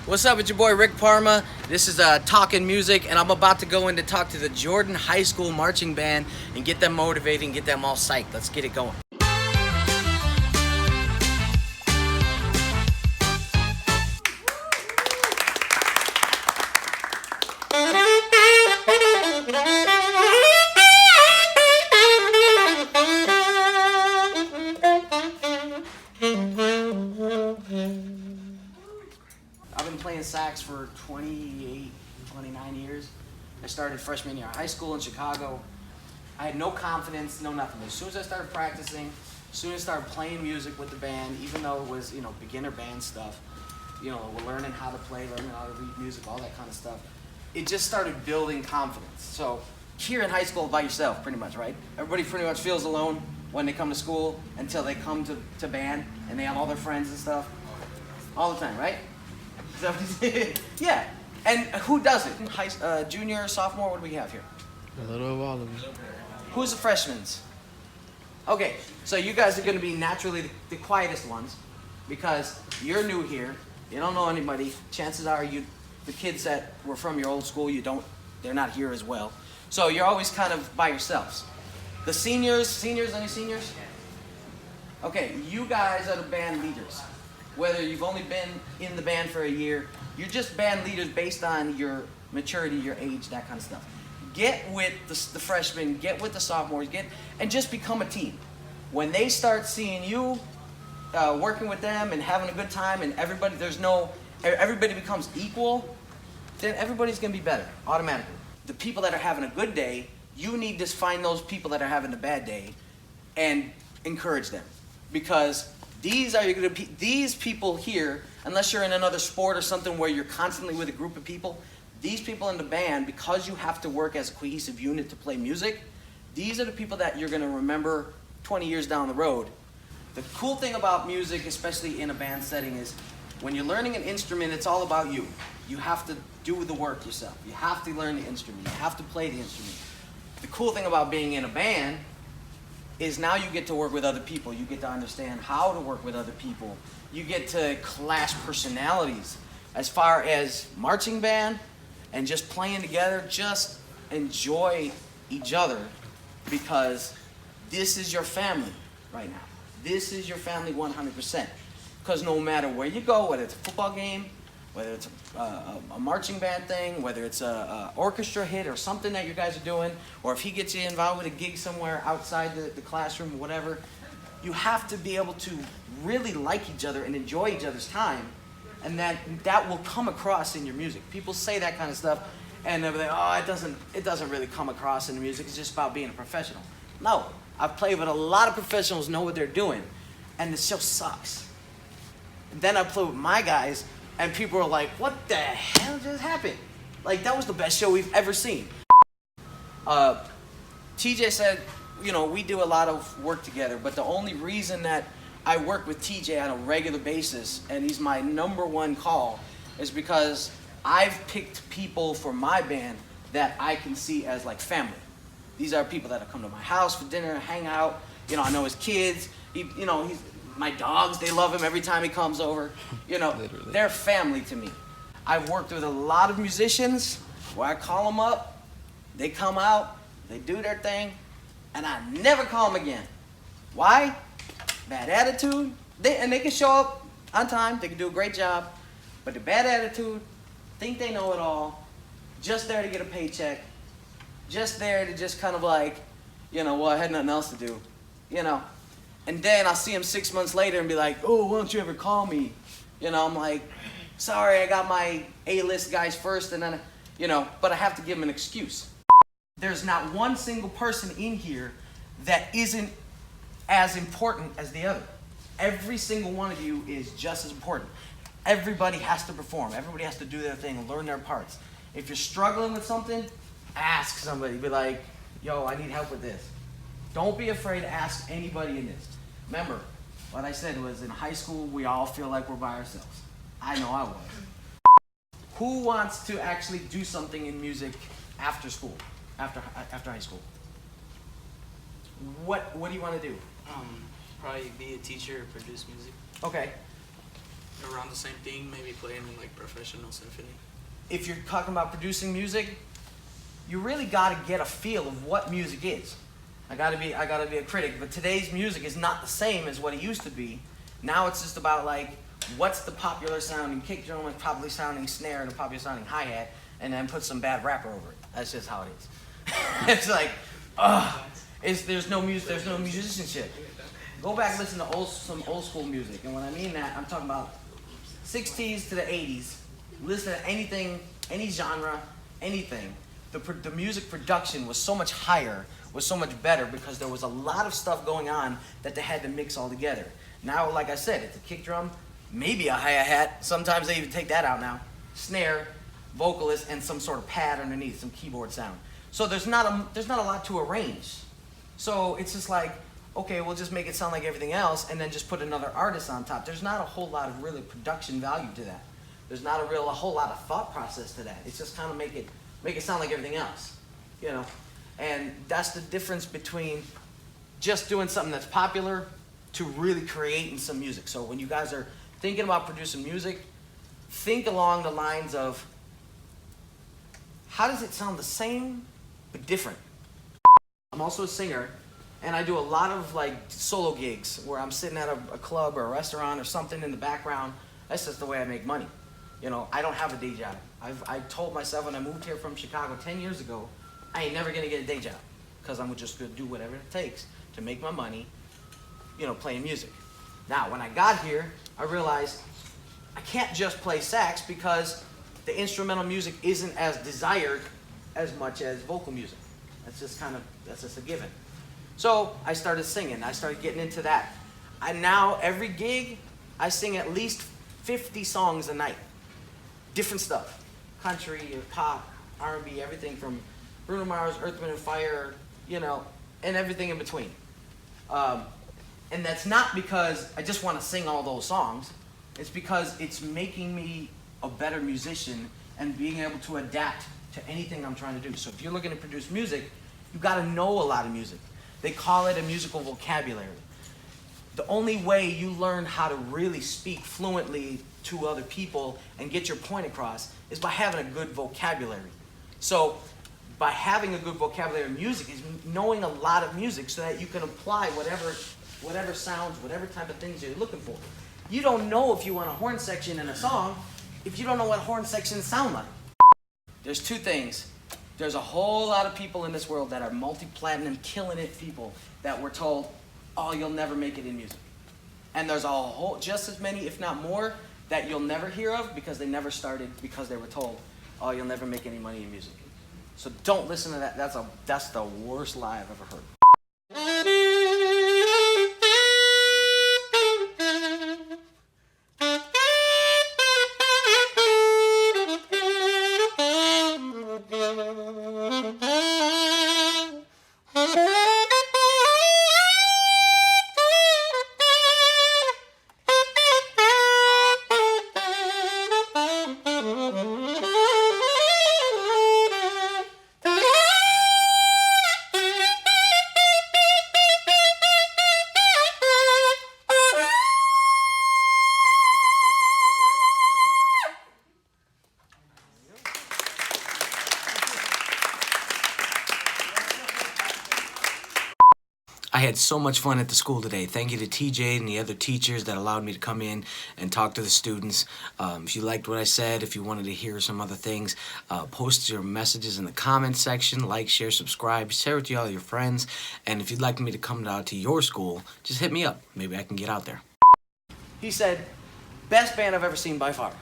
What's up? It's your boy Rick Parma. This is Talking Music, and I'm about to go in to talk to the Jordan High School marching band and get them motivated and get them all psyched. Let's get it going. I've been playing sax for 28, 29 years. I started freshman year of high school in Chicago. I had no confidence, no nothing. As soon as I started practicing, as soon as I started playing music with the band, even though it was, beginner band stuff, we're learning how to play, learning how to read music, all that kind of stuff. It just started building confidence. So here in high school by yourself, pretty much, right? Everybody pretty much feels alone when they come to school until they come to band and they have all their friends and stuff. All the time, right? Yeah. And who doesn't? Junior, sophomore, what do we have here? A little of all of them. Who's the freshmen? Okay, so you guys are going to be naturally the quietest ones because you're new here. You don't know anybody. Chances are the kids that were from your old school, they're not here as well. So you're always kind of by yourselves. The seniors, any seniors? Okay, you guys are the band leaders. Whether you've only been in the band for a year, you're just band leaders based on your maturity, your age, that kind of stuff. Get with the freshmen, get with the sophomores, and just become a team. When they start seeing you working with them and having a good time, and everybody becomes equal, then everybody's gonna be better automatically. The people that are having a good day, you need to find those people that are having a bad day, and encourage them, because these people here, unless you're in another sport or something where you're constantly with a group of people, these people in the band, because you have to work as a cohesive unit to play music, these are the people that you're going to remember 20 years down the road. The cool thing about music, especially in a band setting, is when you're learning an instrument, it's all about you. You have to do the work yourself. You have to learn the instrument. You have to play the instrument. The cool thing about being in a band is now you get to work with other people. You get to understand how to work with other people. You get to clash personalities. As far as marching band and just playing together, just enjoy each other, because this is your family right now. This is your family 100%. Because no matter where you go, whether it's a football game, whether it's a marching band thing, whether it's a orchestra hit or something that you guys are doing, or if he gets you involved with a gig somewhere outside the classroom, whatever, you have to be able to really like each other and enjoy each other's time, and that will come across in your music. People say that kind of stuff, and they're like, oh, it doesn't really come across in the music. It's just about being a professional. No, I've played with a lot of professionals, know what they're doing, and the show sucks. And then I play with my guys, and people are like, what the hell just happened? Like, that was the best show we've ever seen. TJ said, we do a lot of work together, but the only reason that I work with TJ on a regular basis, and he's my number one call, is because I've picked people for my band that I can see as like family. These are people that have come to my house for dinner, hang out. I know his kids. He's my dogs, they love him every time he comes over. Literally. They're family to me. I've worked with a lot of musicians where I call them up, they come out, they do their thing, and I never call them again. Why? Bad attitude. They can show up on time, they can do a great job, but the bad attitude, think they know it all, just there to get a paycheck, just there to just kind of like, I had nothing else to do, And then I'll see him 6 months later and be like, oh, why don't you ever call me? I'm like, sorry, I got my A-list guys first, and then, but I have to give him an excuse. There's not one single person in here that isn't as important as the other. Every single one of you is just as important. Everybody has to perform. Everybody has to do their thing and learn their parts. If you're struggling with something, ask somebody. Be like, yo, I need help with this. Don't be afraid to ask anybody in this. Remember, what I said was in high school, we all feel like we're by ourselves. I know I was. Who wants to actually do something in music after school, after high school? What do you want to do? Probably be a teacher or produce music. Okay. around the same thing, maybe playing in like professional symphony. If you're talking about producing music, you really got to get a feel of what music is. I gotta be a critic, but today's music is not the same as what it used to be. Now it's just about like, what's the popular sounding kick drum, and probably sounding snare, and a popular sounding hi-hat, and then put some bad rapper over it. That's just how it is. It's like, there's no musicianship. Go back and listen to some old school music, and when I mean that, I'm talking about 60s to the 80s. Listen to anything, any genre, anything. The music production was so much higher, was so much better, because there was a lot of stuff going on that they had to mix all together. Now, like I said, it's a kick drum, maybe a hi-hat. Sometimes they even take that out now. Snare, vocalist, and some sort of pad underneath, some keyboard sound. So there's not a lot to arrange. So it's just like, okay, we'll just make it sound like everything else, and then just put another artist on top. There's not a whole lot of really production value to that. There's not a whole lot of thought process to that. It's just kind of make it sound like everything else, you know. And that's the difference between just doing something that's popular to really creating some music. So when you guys are thinking about producing music, think along the lines of, how does it sound the same but different? I'm also a singer, and I do a lot of like solo gigs where I'm sitting at a club or a restaurant or something in the background. That's just the way I make money. You know, I don't have a day job. I told myself when I moved here from Chicago 10 years ago, I ain't never gonna get a day job, because I'm just gonna do whatever it takes to make my money, you know, playing music. Now, when I got here, I realized I can't just play sax, because the instrumental music isn't as desired as much as vocal music. That's just a given. So I started singing. I started getting into that. Now every gig, I sing at least 50 songs a night. Different stuff. Country, or pop, R&B, everything from Bruno Mars, Earth, Wind & Fire, you know, and everything in between. And that's not because I just want to sing all those songs. It's because it's making me a better musician and being able to adapt to anything I'm trying to do. So if you're looking to produce music, you've got to know a lot of music. They call it a musical vocabulary. The only way you learn how to really speak fluently to other people and get your point across is by having a good vocabulary. So by having a good vocabulary of music is knowing a lot of music so that you can apply whatever sounds, whatever type of things you're looking for. You don't know if you want a horn section in a song if you don't know what horn sections sound like. There's two things. There's a whole lot of people in this world that are multi-platinum, killing it people that were told, oh, you'll never make it in music. And there's just as many, if not more, that you'll never hear of because they never started because they were told, oh, you'll never make any money in music. So don't listen to that. That's the worst lie I've ever heard. I had so much fun at the school today. Thank you to TJ and the other teachers that allowed me to come in and talk to the students. If you liked what I said, if you wanted to hear some other things, post your messages in the comments section. Like, share, subscribe, share it to all your friends. And if you'd like me to come out to your school, just hit me up. Maybe I can get out there. He said, best band I've ever seen by far.